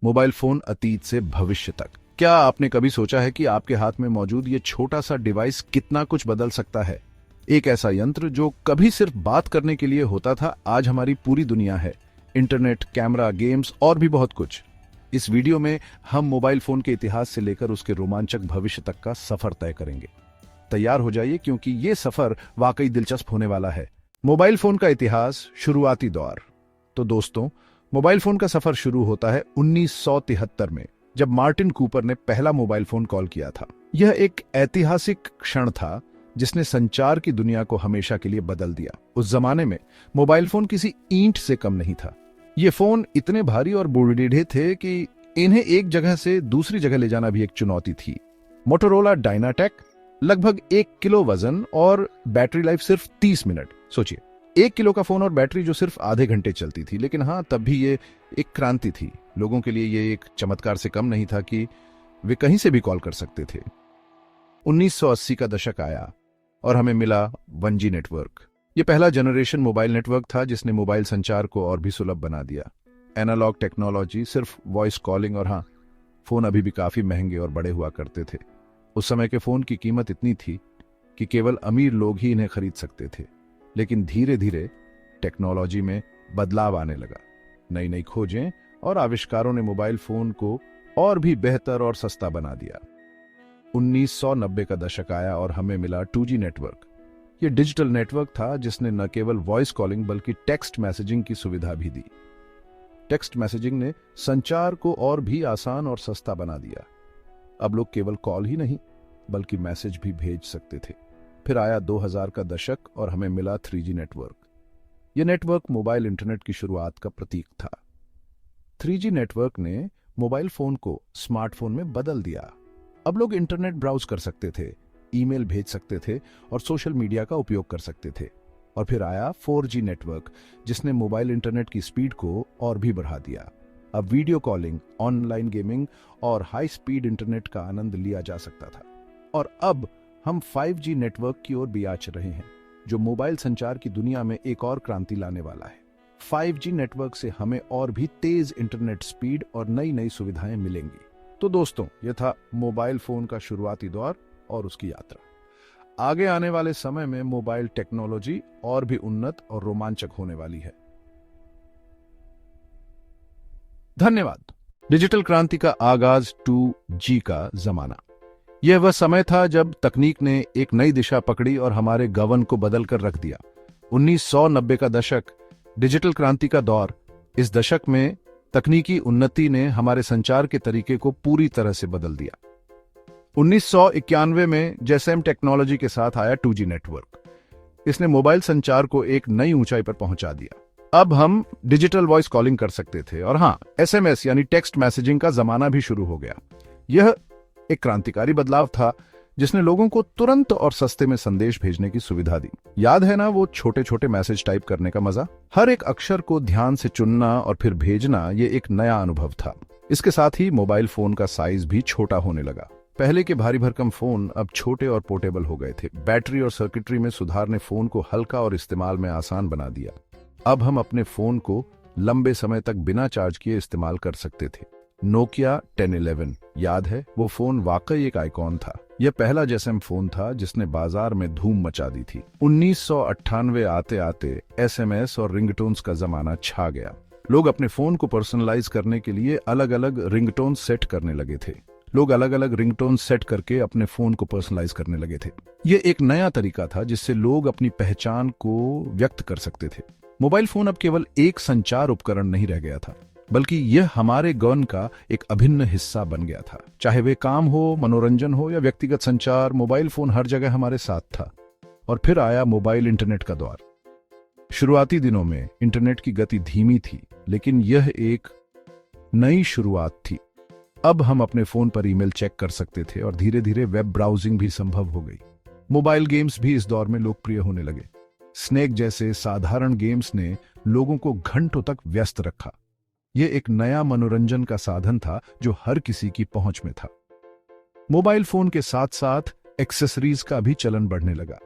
Mobile phone अतीत से भविष्य तक। क्या आपने कभी सोचा है कि आपके हाथ में मौजूद ये छोटा सा डिवाइस कितना कुछ बदल सकता है? एक ऐसा यंत्र जो कभी सिर्फ बात करने के लिए होता था, आज हमारी पूरी दुनिया है। इंटरनेट, कैमरा, गेम्स और भी बहुत कुछ। इस वीडियो में हम मोबाइल फोन के इतिहास से लेकर उसके रोमांचक भविष्य तक का सफर तय करेंगे। तैयार हो जाइए, क्योंकि ये सफर वाकई दिलचस्प होने वाला है। मोबाइल फोन का इतिहास, शुरुआती दौर। तो दोस्तों, मोबाइल फोन का सफर शुरू होता है 1973 में, जब मार्टिन कूपर ने पहला मोबाइल फोन कॉल किया था। यह एक ऐतिहासिक क्षण था जिसने संचार की दुनिया को हमेशा के लिए बदल दिया। उस जमाने में मोबाइल फोन किसी ईंट से कम नहीं था। ये फोन इतने भारी और बुढ़ीढ़े थे कि इन्हें एक जगह से दूसरी जगह ले जाना भी एक चुनौती थी। मोटोरोला डायनाटेक, लगभग 1 किलो वजन और बैटरी लाइफ सिर्फ 30 मिनट। सोचिए, 1 किलो का फोन और बैटरी जो सिर्फ आधे घंटे चलती थी। लेकिन हाँ, तब भी ये एक क्रांति थी। लोगों के लिए ये एक चमत्कार से कम नहीं था कि वे कहीं से भी कॉल कर सकते थे। 1980 का दशक आया और हमें मिला 1G नेटवर्क। ये पहला जनरेशन मोबाइल नेटवर्क था जिसने मोबाइल संचार को और भी सुलभ बना दिया। एनालॉग टेक्नोलॉजी, सिर्फ वॉइस कॉलिंग, और हाँ, फोन अभी भी काफी महंगे और बड़े हुआ करते थे। उस समय के फोन की कीमत इतनी थी कि केवल अमीर लोग ही इन्हें खरीद सकते थे। लेकिन धीरे धीरे टेक्नोलॉजी में बदलाव आने लगा। नई नई खोजें और आविष्कारों ने मोबाइल फोन को और भी बेहतर और सस्ता बना दिया। 1990 का दशक आया और हमें मिला 2G नेटवर्क। यह डिजिटल नेटवर्क था जिसने न केवल वॉइस कॉलिंग बल्कि टेक्स्ट मैसेजिंग की सुविधा भी दी। टेक्स्ट मैसेजिंग ने संचार को और भी आसान और सस्ता बना दिया। अब लोग केवल कॉल ही नहीं बल्कि मैसेज भी भेज सकते थे। फिर आया 2000 का दशक और हमें मिला 3G नेटवर्क। यह नेटवर्क मोबाइल इंटरनेट की शुरुआत का प्रतीक था। 3G नेटवर्क ने मोबाइल फोन को स्मार्टफोन में बदल दिया। अब लोग इंटरनेट ब्राउज कर सकते थे, ईमेल भेज सकते थे और सोशल मीडिया का उपयोग कर सकते थे। और फिर आया 4G नेटवर्क, जिसने मोबाइल इंटरनेट की स्पीड को और भी बढ़ा दिया। अब वीडियो कॉलिंग, ऑनलाइन गेमिंग और हाई स्पीड इंटरनेट का आनंद लिया जा सकता था। और अब हम 5G नेटवर्क की ओर भी आच रहे हैं, जो मोबाइल संचार की दुनिया में एक और क्रांति लाने वाला है। 5G नेटवर्क से हमें और भी तेज इंटरनेट स्पीड और नई नई सुविधाएं मिलेंगी। तो दोस्तों, यह था मोबाइल फोन का शुरुआती दौर और उसकी यात्रा। आगे आने वाले समय में मोबाइल टेक्नोलॉजी और भी उन्नत और रोमांचक होने वाली है। धन्यवाद। डिजिटल क्रांति का आगाज, 2G का जमाना। यह वह समय था जब तकनीक ने एक नई दिशा पकड़ी और हमारे गगन को बदल कर रख दिया। 1990 का दशक, डिजिटल क्रांति का दौर। इस दशक में तकनीकी उन्नति ने हमारे संचार के तरीके को पूरी तरह से बदल दिया। 1991 में जेएसएम टेक्नोलॉजी के साथ आया 2G नेटवर्क। इसने मोबाइल संचार को एक नई ऊंचाई पर पहुंचा दिया। अब हम डिजिटल वॉइस कॉलिंग कर सकते थे और हाँ, SMS यानी टेक्स्ट मैसेजिंग का जमाना भी शुरू हो गया। यह एक क्रांतिकारी बदलाव था जिसने लोगों को तुरंत और सस्ते में संदेश भेजने की सुविधा दी। याद है ना वो छोटे छोटे मैसेज टाइप करने का मजा? हर एक अक्षर को ध्यान से चुनना और फिर भेजना, ये एक नया अनुभव था। इसके साथ ही मोबाइल फोन का साइज भी छोटा होने लगा। पहले के भारी भरकम फोन अब छोटे और पोर्टेबल हो गए थे। बैटरी और सर्किटरी में सुधार ने फोन को हल्का और इस्तेमाल में आसान बना दिया। अब हम अपने फोन को लंबे समय तक बिना चार्ज किए इस्तेमाल कर सकते थे। नोकिया 1011, याद है? वो फोन वाकई एक आइकॉन था। यह पहला जेएसएम फोन था जिसने बाजार में धूम मचा दी थी। 1998 आते आते SMS और रिंगटोन्स का जमाना छा गया। लोग अपने फोन को पर्सनलाइज करने के लिए अलग अलग रिंगटोन सेट करने लगे थे। लोग अलग अलग रिंगटोन सेट करके अपने फोन को पर्सनलाइज करने लगे थे। यह एक नया तरीका था जिससे लोग अपनी पहचान को व्यक्त कर सकते थे। मोबाइल फोन अब केवल एक संचार उपकरण नहीं रह गया था, बल्कि यह हमारे गगन का एक अभिन्न हिस्सा बन गया था। चाहे वे काम हो, मनोरंजन हो या व्यक्तिगत संचार, मोबाइल फोन हर जगह हमारे साथ था। और फिर आया मोबाइल इंटरनेट का दौर। शुरुआती दिनों में इंटरनेट की गति धीमी थी, लेकिन यह एक नई शुरुआत थी। अब हम अपने फोन पर ईमेल चेक कर सकते थे और धीरे धीरे वेब ब्राउजिंग भी संभव हो गई। मोबाइल गेम्स भी इस दौर में लोकप्रिय होने लगे। स्नेक जैसे साधारण गेम्स ने लोगों को घंटों तक व्यस्त रखा। यह एक नया मनोरंजन का साधन था जो हर किसी की पहुंच में था। मोबाइल फोन के साथ साथ एक्सेसरीज का भी चलन बढ़ने लगा।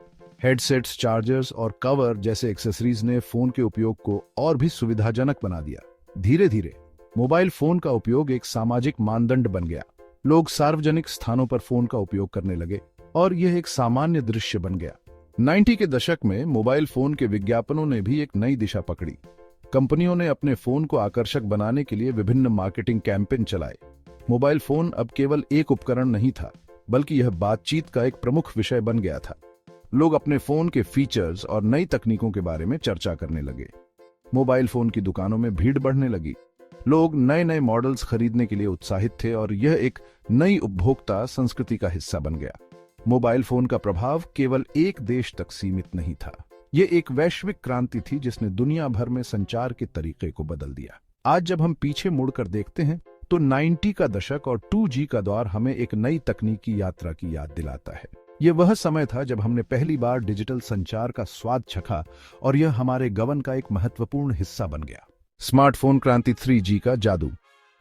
हेडसेट्स, चार्जर्स और कवर जैसे एक्सेसरीज ने फोन के उपयोग को और भी सुविधाजनक बना दिया। धीरे धीरे मोबाइल फोन का उपयोग एक सामाजिक मानदंड बन गया। लोग सार्वजनिक स्थानों पर फोन का उपयोग करने लगे और यह एक सामान्य दृश्य बन गया। 90 के दशक में मोबाइल फोन के विज्ञापनों ने भी एक नई दिशा पकड़ी। कंपनियों ने अपने फोन को आकर्षक बनाने के लिए विभिन्न मार्केटिंग कैंपेन चलाए। मोबाइल फोन अब केवल एक उपकरण नहीं था, बल्कि यह बातचीत का एक प्रमुख विषय बन गया था। लोग अपने फोन के फीचर्स और नई तकनीकों के बारे में चर्चा करने लगे। मोबाइल फोन की दुकानों में भीड़ बढ़ने लगी। लोग नए नए मॉडल्स खरीदने के लिए उत्साहित थे और यह एक नई उपभोक्ता संस्कृति का हिस्सा बन गया। मोबाइल फोन का प्रभाव केवल एक देश तक सीमित नहीं था, यह एक वैश्विक क्रांति थी जिसने दुनिया भर में संचार के तरीके को बदल दिया। आज जब हम पीछे मुड़कर देखते हैं तो 90 का दशक और 2G का दौर हमें एक नई तकनीकी यात्रा की याद दिलाता है। यह वह समय था जब हमने पहली बार डिजिटल संचार का स्वाद चखा और यह हमारे गवन का एक महत्वपूर्ण हिस्सा बन गया। स्मार्टफोन क्रांति 3G का जादू।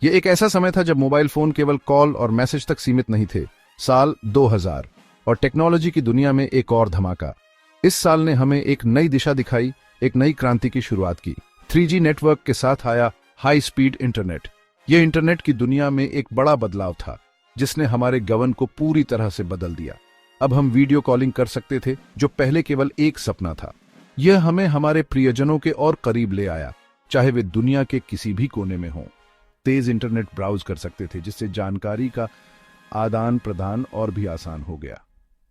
यह एक ऐसा समय था जब मोबाइल फोन केवल कॉल और मैसेज तक सीमित नहीं थे। साल 2000 और टेक्नोलॉजी की दुनिया में एक और धमाका। इस साल ने हमें एक नई दिशा दिखाई, एक नई क्रांति की शुरुआत की। 3G नेटवर्क के साथ आया हाई स्पीड इंटरनेट। यह इंटरनेट की दुनिया में एक बड़ा बदलाव था जिसने हमारे गवन को पूरी तरह से बदल दिया। अब हम वीडियो कॉलिंग कर सकते थे, जो पहले केवल एक सपना था। यह हमें हमारे प्रियजनों के और करीब ले आया, चाहे वे दुनिया के किसी भी कोने में हों। तेज इंटरनेट ब्राउज कर सकते थे, जिससे जानकारी का आदान प्रदान और भी आसान हो गया।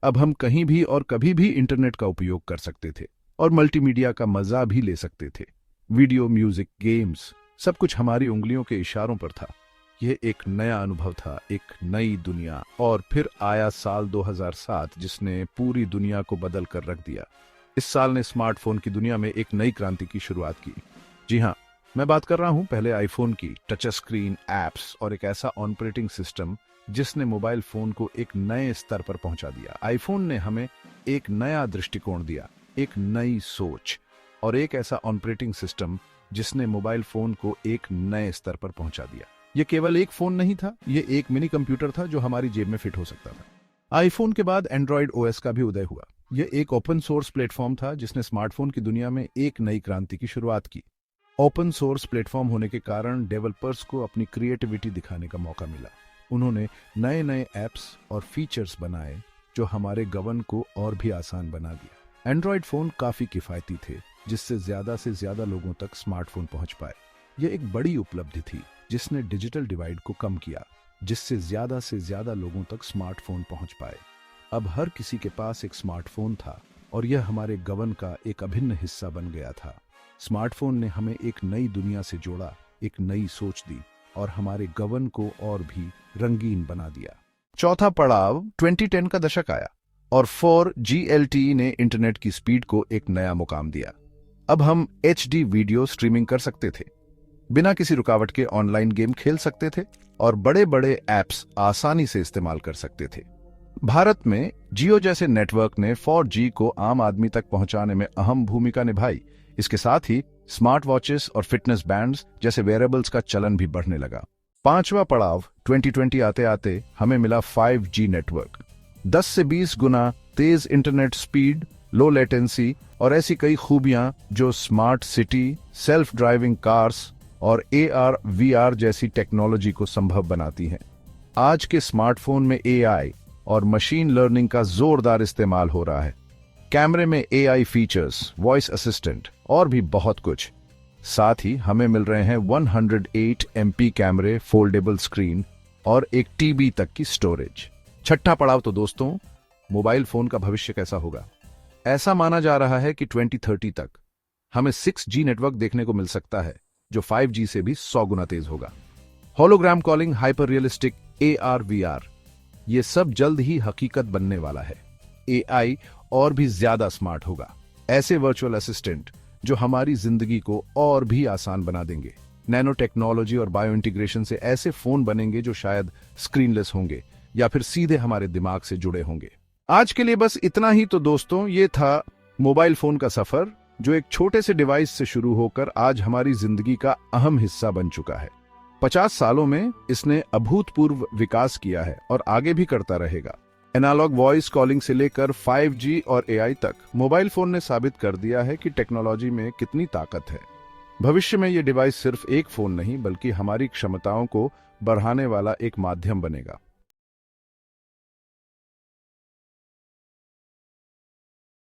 अब हम कहीं भी और कभी भी इंटरनेट का उपयोग कर सकते थे और मल्टीमीडिया का मजा भी ले सकते थे। वीडियो, म्यूजिक, गेम्स, सब कुछ हमारी उंगलियों के इशारों पर था। यह एक नया अनुभव था, एक नई दुनिया। और फिर आया साल 2007, जिसने पूरी दुनिया को बदल कर रख दिया। इस साल ने स्मार्टफोन की दुनिया में एक नई क्रांति की शुरुआत की। जी हाँ, मैं बात कर रहा हूं पहले आईफोन की। टच स्क्रीन, एप्स और एक ऐसा ऑपरेटिंग सिस्टम जिसने मोबाइल फोन को एक नए स्तर पर पहुंचा दिया। आईफोन ने हमें एक नया दृष्टिकोण दिया, एक नई सोच और एक ऐसा ऑपरेटिंग सिस्टम जिसने मोबाइल फोन को एक नए स्तर पर पहुंचा दिया। यह केवल एक फोन नहीं था, यह एक मिनी कंप्यूटर था जो हमारी जेब में फिट हो सकता था। आईफोन के बाद एंड्रॉइड ओएस का भी उदय हुआ। यह एक ओपन सोर्स प्लेटफॉर्म था जिसने स्मार्टफोन की दुनिया में एक नई क्रांति की शुरुआत की। ओपन सोर्स प्लेटफॉर्म होने के कारण डेवलपर्स को अपनी क्रिएटिविटी दिखाने का मौका मिला। उन्होंने नए नए ऐप्स और फीचर्स बनाए जो हमारे गवन को और भी आसान बना दिया। एंड्रॉइड फोन काफी किफायती थे, जिससे ज्यादा लोगों तक स्मार्टफोन पहुंच पाए। यह एक बड़ी उपलब्धि थी जिसने डिजिटल डिवाइड को कम किया, जिससे ज्यादा लोगों तक स्मार्टफोन पहुंच पाए। अब हर किसी के पास एक स्मार्टफोन था और यह हमारे गवन का एक अभिन्न हिस्सा बन गया था। स्मार्टफोन ने हमें एक नई दुनिया से जोड़ा, एक नई सोच दी और हमारे गवन को और भी रंगीन बना दिया। चौथा पड़ाव 2010 का दशक आया और 4G LTE ने इंटरनेट की स्पीड को एक नया मुकाम दिया। अब हम HD वीडियो स्ट्रीमिंग कर सकते थे, बिना किसी रुकावट के ऑनलाइन गेम खेल सकते थे और बड़े बड़े ऐप्स आसानी से इस्तेमाल कर सकते थे। भारत में जियो जैसे नेटवर्क ने 4G को आम आदमी तक पहुंचाने में अहम भूमिका निभाई। इसके साथ ही स्मार्ट वॉचेस और फिटनेस बैंड्स जैसे वेयरेबल्स का चलन भी बढ़ने लगा। पांचवा पड़ाव 2020 आते आते हमें मिला 5G नेटवर्क। 10 से 20 गुना तेज इंटरनेट स्पीड, लो लेटेंसी और ऐसी कई खूबियां जो smart city, self driving cars और AR/VR जैसी टेक्नोलॉजी को संभव बनाती हैं। आज के स्मार्टफोन में AI और मशीन लर्निंग का जोरदार इस्तेमाल हो रहा है। कैमरे में AI फीचर्स, वॉइस असिस्टेंट और भी बहुत कुछ। साथ ही हमें मिल रहे हैं 108 MP कैमरे, फोल्डेबल स्क्रीन और एक TB तक की स्टोरेज। छठा पड़ाव तो दोस्तों, मोबाइल फोन का भविष्य कैसा होगा। ऐसा माना जा रहा है कि 2030 तक हमें 6G नेटवर्क देखने को मिल सकता है, जो 5G से भी 100 गुना तेज होगा। Hologram calling, hyper realistic, AR/VR, ये सब जल्द ही हकीकत बनने वाला है। AI और भी ज्यादा स्मार्ट होगा। ऐसे वर्चुअल असिस्टेंट जो हमारी जिंदगी को और भी आसान बना देंगे। नैनो टेक्नोलॉजी और बायो इंटीग्रेशन से ऐसे फोन बनेंगे जो शायद स्क्रीनलेस होंगे या फिर सीधे हमारे दिमाग से जुड़े होंगे। आज के लिए बस इतना ही तो दोस्तों, ये था मोबाइल फोन का सफर, जो एक छोटे से डिवाइस से शुरू होकर आज हमारी जिंदगी का अहम हिस्सा बन चुका है। 50 सालों में इसने अभूतपूर्व विकास किया है और आगे भी करता रहेगा। एनालॉग वॉइस कॉलिंग से लेकर 5G और AI तक मोबाइल फोन ने साबित कर दिया है कि टेक्नोलॉजी में कितनी ताकत है। भविष्य में ये डिवाइस सिर्फ एक फोन नहीं बल्कि हमारी क्षमताओं को बढ़ाने वाला एक माध्यम बनेगा।